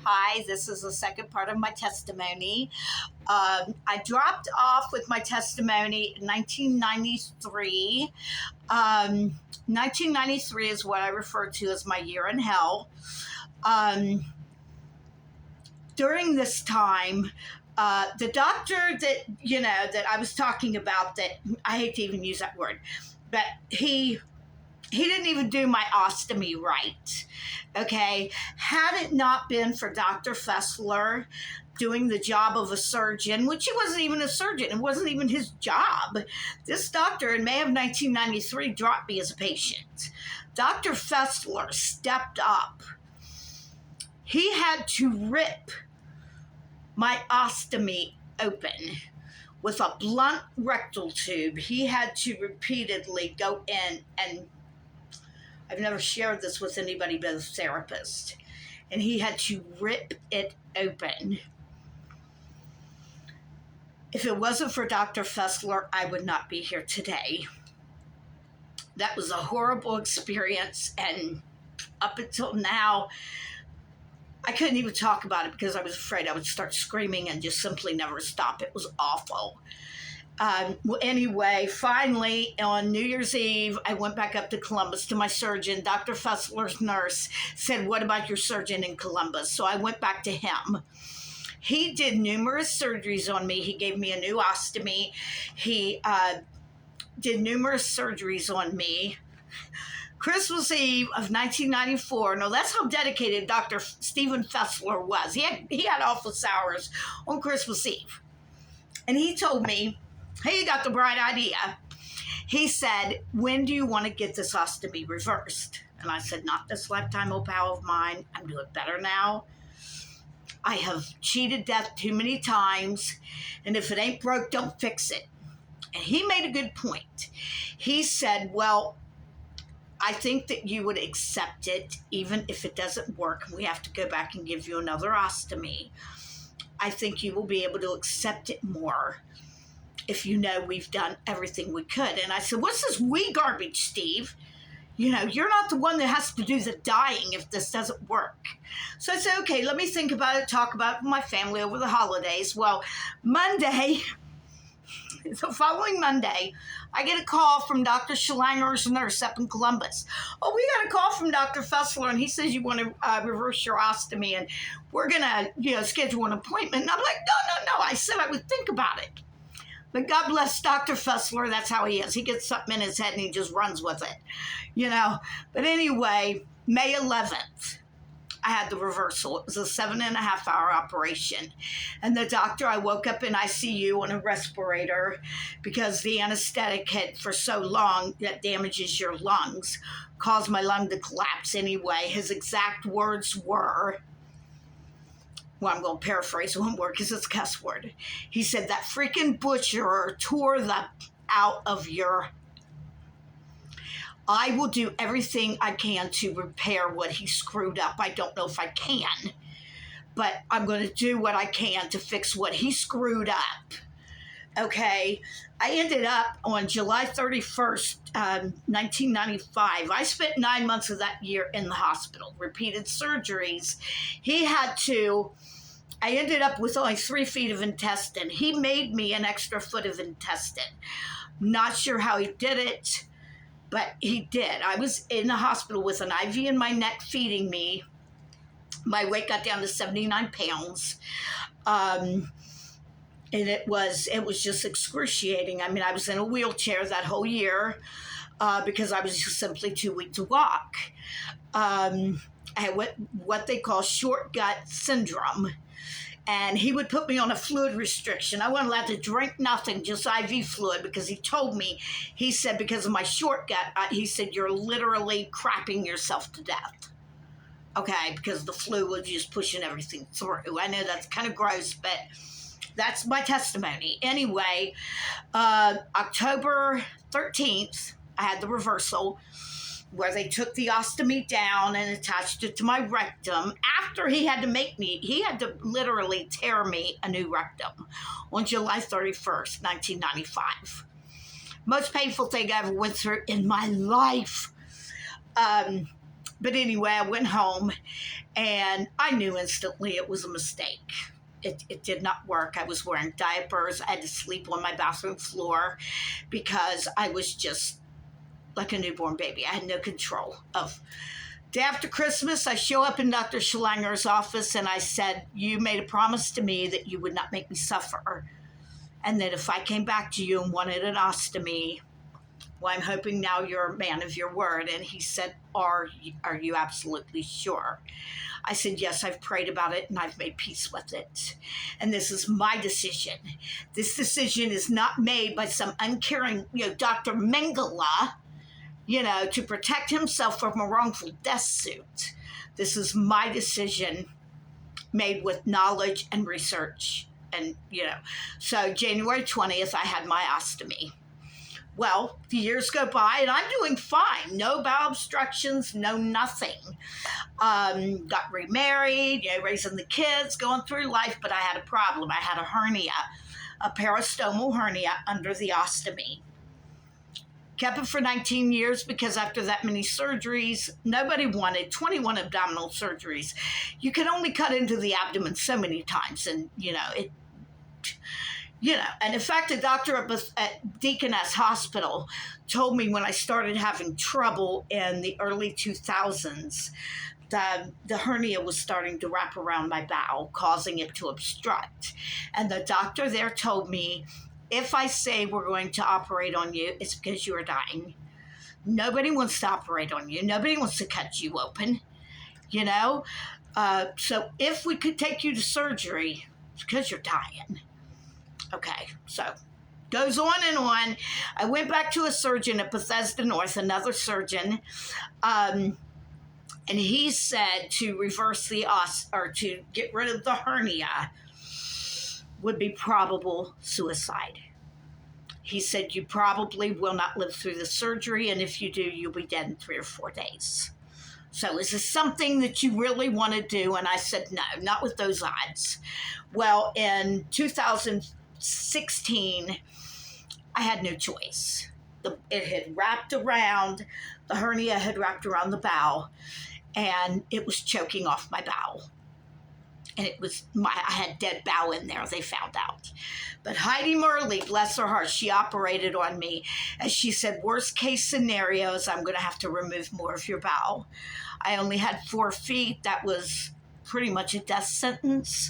Hi, this is the second part of my testimony. I dropped off with my testimony in 1993. 1993 is what I refer to as my year in hell. During this time, the doctor that I was talking about, that I hate to even use that word, but he didn't even do my ostomy right. Okay. Had it not been for Dr. Fessler doing the job of a surgeon, which he wasn't even a surgeon, it wasn't even his job. This doctor in May of 1993 dropped me as a patient. Dr. Fessler stepped up. He had to rip my ostomy open with a blunt rectal tube. He had to repeatedly go in, and I've never shared this with anybody but a therapist, and he had to rip it open. If it wasn't for Dr. Fessler, I would not be here today. That was a horrible experience, and up until now, I couldn't even talk about it because I was afraid I would start screaming and just simply never stop. It was awful. Anyway, finally, on New Year's Eve, I went back up to Columbus to my surgeon. Dr. Fessler's nurse said, "What about your surgeon in Columbus?" So I went back to him. He did numerous surgeries on me. He gave me a new ostomy. He did numerous surgeries on me. Christmas Eve of 1994. Now, that's how dedicated Dr. Stephen Fessler was. He had office hours on Christmas Eve. And he told me, "Hey, you got the bright idea." He said, "When do you want to get this ostomy reversed?" And I said, "Not this lifetime, oh pal of mine. I'm doing better now. I have cheated death too many times. And if it ain't broke, don't fix it." And he made a good point. He said, "Well, I think that you would accept it even if it doesn't work and we have to go back and give you another ostomy. I think you will be able to accept it more if you know we've done everything we could." And I said, "What's this we garbage, Steve? You're not the one that has to do the dying if this doesn't work." So I said, "Okay, let me think about it, talk about it with my family over the holidays." Well, Monday, the following Monday, I get a call from Dr. Schlanger's nurse up in Columbus. "Oh, we got a call from Dr. Fessler, and he says you want to reverse your ostomy, and we're going to, schedule an appointment." And I'm like, no. I said I would think about it. But God bless Dr. Fessler. That's how he is. He gets something in his head and he just runs with it, But anyway, May 11th, I had the reversal. It was a 7.5-hour operation. And the doctor, I woke up in ICU on a respirator because the anesthetic had, for so long, that damages your lungs, caused my lung to collapse anyway. His exact words were, well, I'm going to paraphrase one word because it's a cuss word. He said, "That freaking butcher tore the out of your... I will do everything I can to repair what he screwed up. I don't know if I can, but I'm going to do what I can to fix what he screwed up." Okay. I ended up on July 31st, 1995. I spent 9 months of that year in the hospital, repeated surgeries. I ended up with only 3 feet of intestine. He made me an extra foot of intestine. Not sure how he did it, but he did. I was in the hospital with an IV in my neck feeding me. My weight got down to 79 pounds. And it was just excruciating. I mean, I was in a wheelchair that whole year because I was just simply too weak to walk. I had what they call short gut syndrome. And he would put me on a fluid restriction. I wasn't allowed to drink nothing, just IV fluid, because he told me, he said, because of my short gut, he said, "You're literally crapping yourself to death." Okay, because the flu was just pushing everything through. I know that's kind of gross, but that's my testimony. Anyway, October 13th, I had the reversal where they took the ostomy down and attached it to my rectum. After he had to literally tear me a new rectum on July 31st, 1995. Most painful thing I ever went through in my life. But anyway, I went home and I knew instantly it was a mistake. It did not work. I was wearing diapers. I had to sleep on my bathroom floor because I was just like a newborn baby. I had no control of. Day after Christmas, I show up in Dr. Schlanger's office and I said, you made a promise to me that you would not make me suffer. And that if I came back to you and wanted an ostomy, well, I'm hoping now you're a man of your word. And he said, are you absolutely sure? I said, yes, I've prayed about it and I've made peace with it. And this is my decision. This decision is not made by some uncaring, Dr. Mengele, to protect himself from a wrongful death suit. This is my decision made with knowledge and research. And, so January 20th, I had my ostomy. Well, the years go by and I'm doing fine. No bowel obstructions, no nothing. Got remarried, raising the kids, going through life, but I had a problem. I had a hernia, a peristomal hernia under the ostomy. Kept it for 19 years because after that many surgeries, nobody wanted 21 abdominal surgeries. You can only cut into the abdomen so many times. And, and in fact, a doctor at Deaconess Hospital told me when I started having trouble in the early 2000s, the hernia was starting to wrap around my bowel, causing it to obstruct. And the doctor there told me, if I say we're going to operate on you, it's because you are dying. Nobody wants to operate on you. Nobody wants to cut you open, So if we could take you to surgery, it's because you're dying. Okay, so goes on and on. I went back to a surgeon at Bethesda North, another surgeon, and he said to reverse or to get rid of the hernia would be probable suicide. He said, you probably will not live through the surgery, and if you do, you'll be dead in 3 or 4 days. So is this something that you really want to do? And I said, no, not with those odds. Well, in 2016, I had no choice. The hernia had wrapped around the bowel, and it was choking off my bowel. And I had dead bowel in there, they found out. But Heidi Murley, bless her heart, she operated on me. And she said, worst case scenarios, I'm going to have to remove more of your bowel. I only had 4 feet. That was pretty much a death sentence.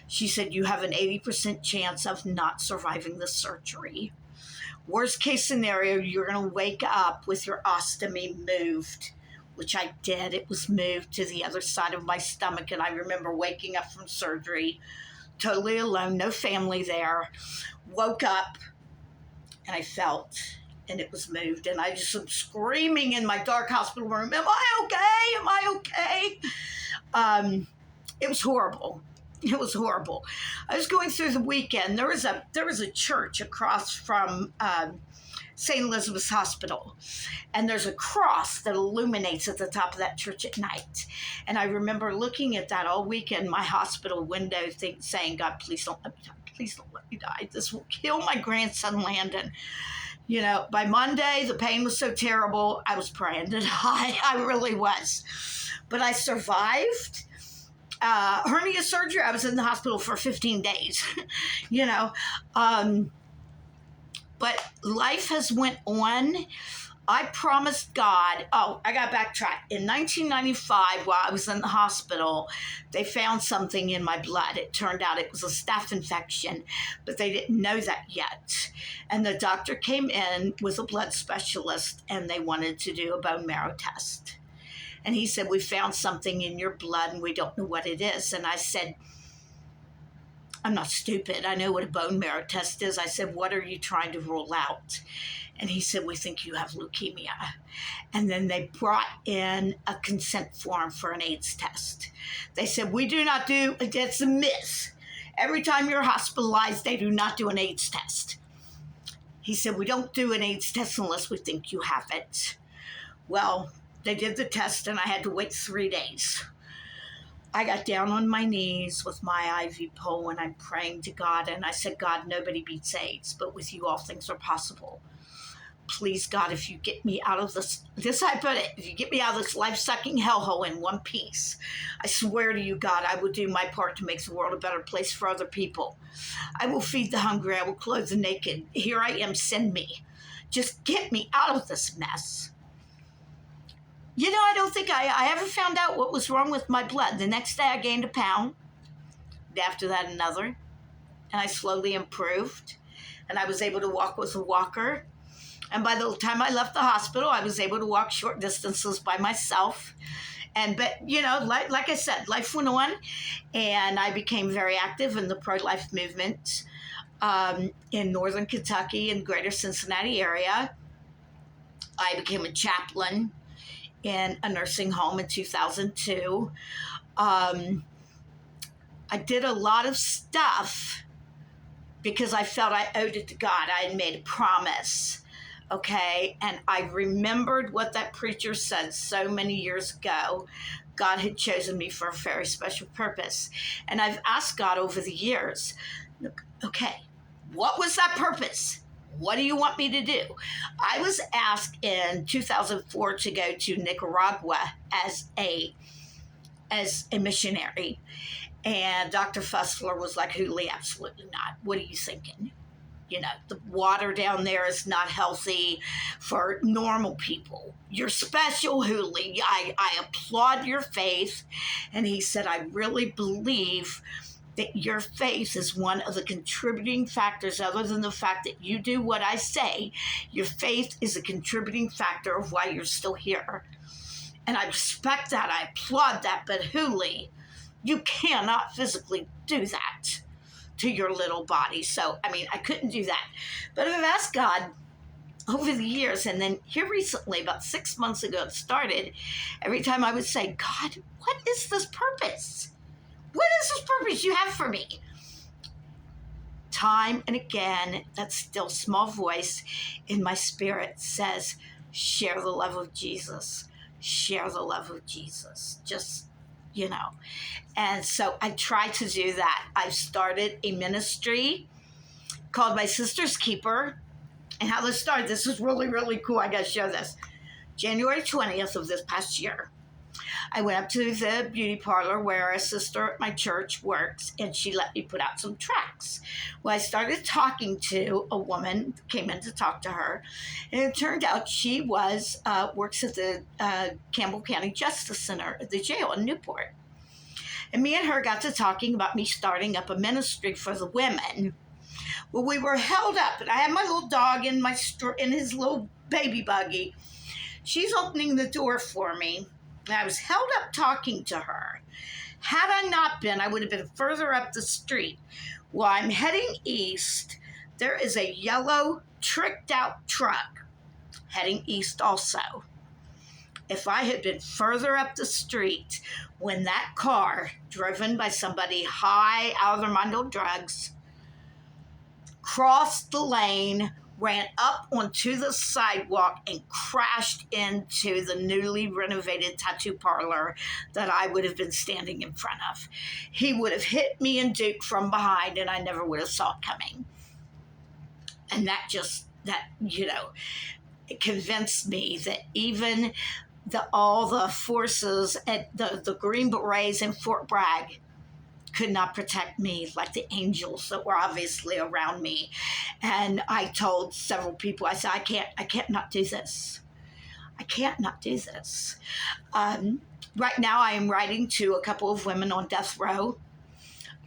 She said, you have an 80% chance of not surviving the surgery. Worst case scenario, you're going to wake up with your ostomy moved, which I did. It was moved to the other side of my stomach. And I remember waking up from surgery, totally alone, no family there. Woke up and I felt, and it was moved. And I just was screaming in my dark hospital room, am I okay? Am I okay? It was horrible. It was horrible. I was going through the weekend. There was a church across from St. Elizabeth's Hospital. And there's a cross that illuminates at the top of that church at night. And I remember looking at that all weekend, my hospital window saying, God, please don't let me die. Please don't let me die. This will kill my grandson, Landon. By Monday, the pain was so terrible, I was praying to die. I really was. But I survived. Hernia surgery, I was in the hospital for 15 days, but life has went on. I promised God, I got backtracked. In 1995, while I was in the hospital, they found something in my blood. It turned out it was a staph infection, but they didn't know that yet. And the doctor came in with a blood specialist, and they wanted to do a bone marrow test. And he said, we found something in your blood, and we don't know what it is. And I said, I'm not stupid. I know what a bone marrow test is. I said, what are you trying to rule out? And he said, we think you have leukemia. And then they brought in a consent form for an AIDS test. They said, we do not do, that's a myth. Every time you're hospitalized, they do not do an AIDS test. He said, we don't do an AIDS test unless we think you have it. Well, they did the test, and I had to wait 3 days. I got down on my knees with my IV pole, and I'm praying to God, and I said, God, nobody beats AIDS, but with you all things are possible. please, God, if you get me out of this I put it, if you get me out of this life-sucking hellhole in one piece, I swear to you, God, I will do my part to make the world a better place for other people. I will feed the hungry. I will clothe the naked. Here I am, send me. Just get me out of this mess. You know, I don't think I ever found out what was wrong with my blood. The next day I gained a pound. After that, another. And I slowly improved. And I was able to walk with a walker. And by the time I left the hospital, I was able to walk short distances by myself. But, you know, like I said, life went on. And I became very active in the pro-life movement in northern Kentucky and greater Cincinnati area. I became a chaplain in a nursing home in 2002. I did a lot of stuff because I felt I owed it to God. I had made a promise, okay? And I remembered what that preacher said so many years ago. God had chosen me for a very special purpose. And I've asked God over the years, okay, what was that purpose? What do you want me to do? I was asked in 2004 to go to Nicaragua as a missionary. And Dr. Fessler was like, Huli, absolutely not. What are you thinking? You know, the water down there is not healthy for normal people. You're special, Huli. I applaud your faith. And he said, I really believe that your faith is one of the contributing factors, other than the fact that you do what I say. Your faith is a contributing factor of why you're still here. And I respect that. I applaud that. But Huli, you cannot physically do that to your little body. So, I mean, I couldn't do that. But I've asked God over the years, and then here recently, about 6 months ago, it started. Every time I would say, God, what is this purpose? What is this purpose you have for me? Time and again, that still small voice in my spirit says, share the love of Jesus. Share the love of Jesus. Just, you know. And so I try to do that. I've started a ministry called My Sister's Keeper. And how this started, this is really, really cool. I got to show this. January 20th of this past year, I went up to the beauty parlor where a sister at my church works, and she let me put out some tracts. Well, I started talking to a woman, came in to talk to her, and it turned out she was works at the Campbell County Justice Center at the jail in Newport. And me and her got to talking about me starting up a ministry for the women. Well, we were held up, and I had my little dog in his little baby buggy. She's opening the door for me. And I was held up talking to her. Had I not been, I would have been further up the street. While I'm heading east, there is a yellow, tricked-out truck heading east also. If I had been further up the street when that car, driven by somebody high out of their mind on drugs, crossed the lane, ran up onto the sidewalk, and crashed into the newly renovated tattoo parlor that I would have been standing in front of. He would have hit me and Duke from behind, and I never would have saw it coming. And that it convinced me that even all the forces at the Green Berets in Fort Bragg could not protect me like the angels that were obviously around me. And I told several people, I said, I can't not do this. I can't not do this. Right now I am writing to a couple of women on death row.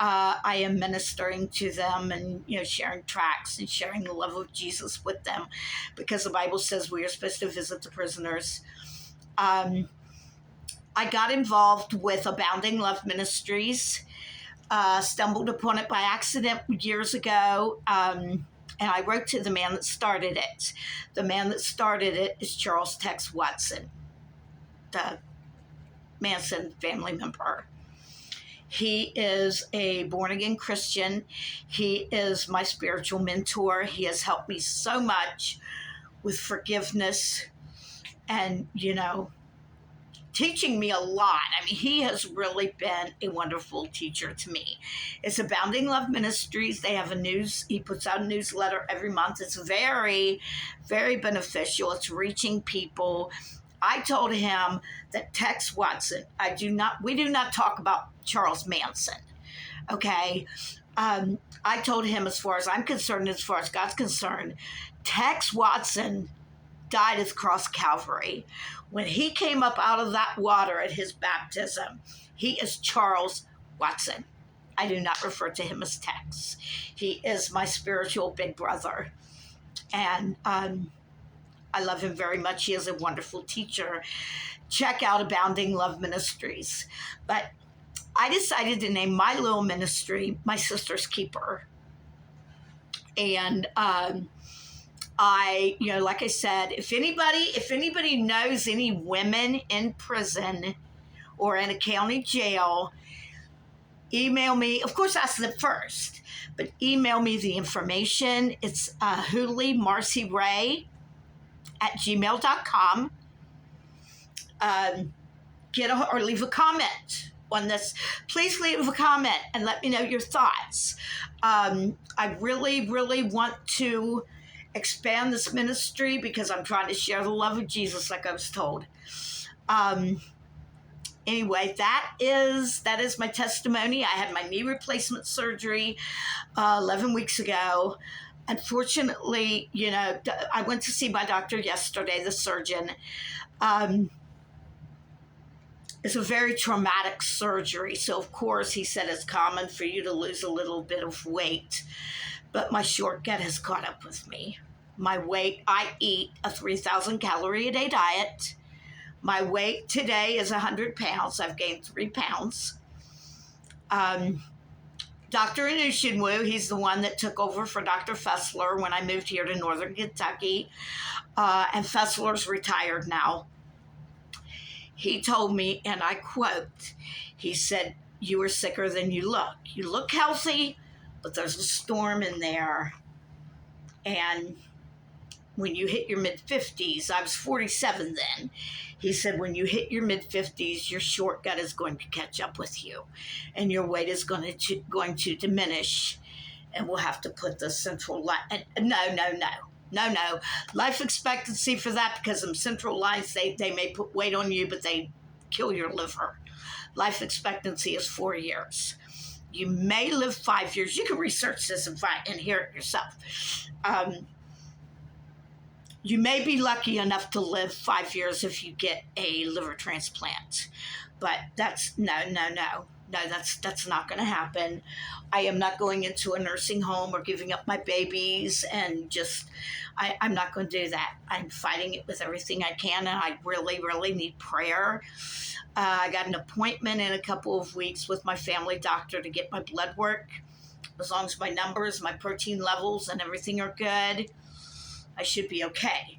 I am ministering to them and, sharing tracts and sharing the love of Jesus with them, because the Bible says we are supposed to visit the prisoners. I got involved with Abounding Love Ministries. Stumbled upon it by accident years ago, and I wrote to the man that started it. The man that started it is Charles Tex Watson, the Manson family member. He is a born-again Christian. He is my spiritual mentor. He has helped me so much with forgiveness and, teaching me a lot. I mean, he has really been a wonderful teacher to me. It's Abounding Love Ministries. They have he puts out a newsletter every month. It's very, very beneficial. It's reaching people. I told him that Tex Watson, we do not talk about Charles Manson. Okay. I told him, as far as I'm concerned, as far as God's concerned, Tex Watson died at the cross of Calvary. When he came up out of that water at his baptism, he is Charles Watson. I do not refer to him as Tex. He is my spiritual big brother. And I love him very much. He is a wonderful teacher. Check out Abounding Love Ministries. But I decided to name my little ministry My Sister's Keeper. And like I said, if anybody knows any women in prison or in a county jail, email me. Of course, ask them first, but email me the information. It's HooleyMarcyRay@gmail.com. Or leave a comment on this. Please leave a comment and let me know your thoughts. I really, really want to expand this ministry because I'm trying to share the love of Jesus, like I was told. Anyway, that is my testimony. I had my knee replacement surgery 11 weeks ago. Unfortunately, I went to see my doctor yesterday, the surgeon. It's a very traumatic surgery. So, of course, he said it's common for you to lose a little bit of weight. But my short gut has caught up with me. My weight, I eat a 3,000 calorie a day diet. My weight today is 100 pounds. I've gained 3 pounds. Dr. Anushinwu, he's the one that took over for Dr. Fessler when I moved here to Northern Kentucky. And Fessler's retired now. He told me, and I quote, he said, "You are sicker than you look. You look healthy, but there's a storm in there. And when you hit your mid-50s," I was 47 then, he said, "when you hit your mid-50s, your short gut is going to catch up with you, and your weight is going to diminish, and we'll have to put the central line." No. Life expectancy for that, because them central lines, they may put weight on you, but they kill your liver. Life expectancy is 4 years. You may live 5 years. You can research this and hear it yourself. You may be lucky enough to live 5 years if you get a liver transplant, but that's that's not going to happen. I am not going into a nursing home or giving up my babies, and I'm not going to do that. I'm fighting it with everything I can, and I really, really need prayer. I got an appointment in a couple of weeks with my family doctor to get my blood work. As long as my numbers, my protein levels, and everything are good, I should be okay.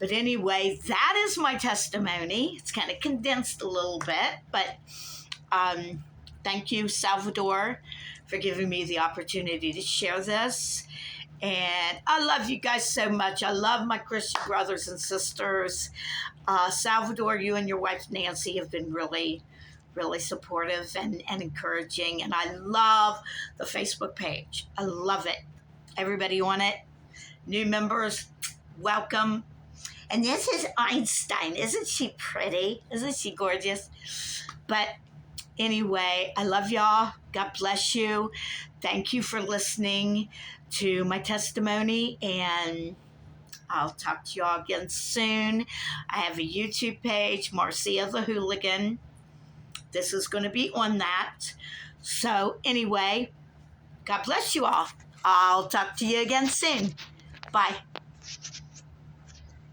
But anyway, that is my testimony. It's kind of condensed a little bit, but thank you, Salvador, for giving me the opportunity to share this. And I love you guys so much. I love my Christian brothers and sisters. Salvador, you and your wife, Nancy, have been really, really supportive and encouraging. And I love the Facebook page. I love it. Everybody on it. New members, welcome. And this is Einstein. Isn't she pretty? Isn't she gorgeous? But anyway, I love y'all. God bless you. Thank you for listening to my testimony, and I'll talk to y'all again soon. I have a YouTube page, Marcia the Hooligan. This is going to be on that. So anyway, God bless you all. I'll talk to you again soon. Bye.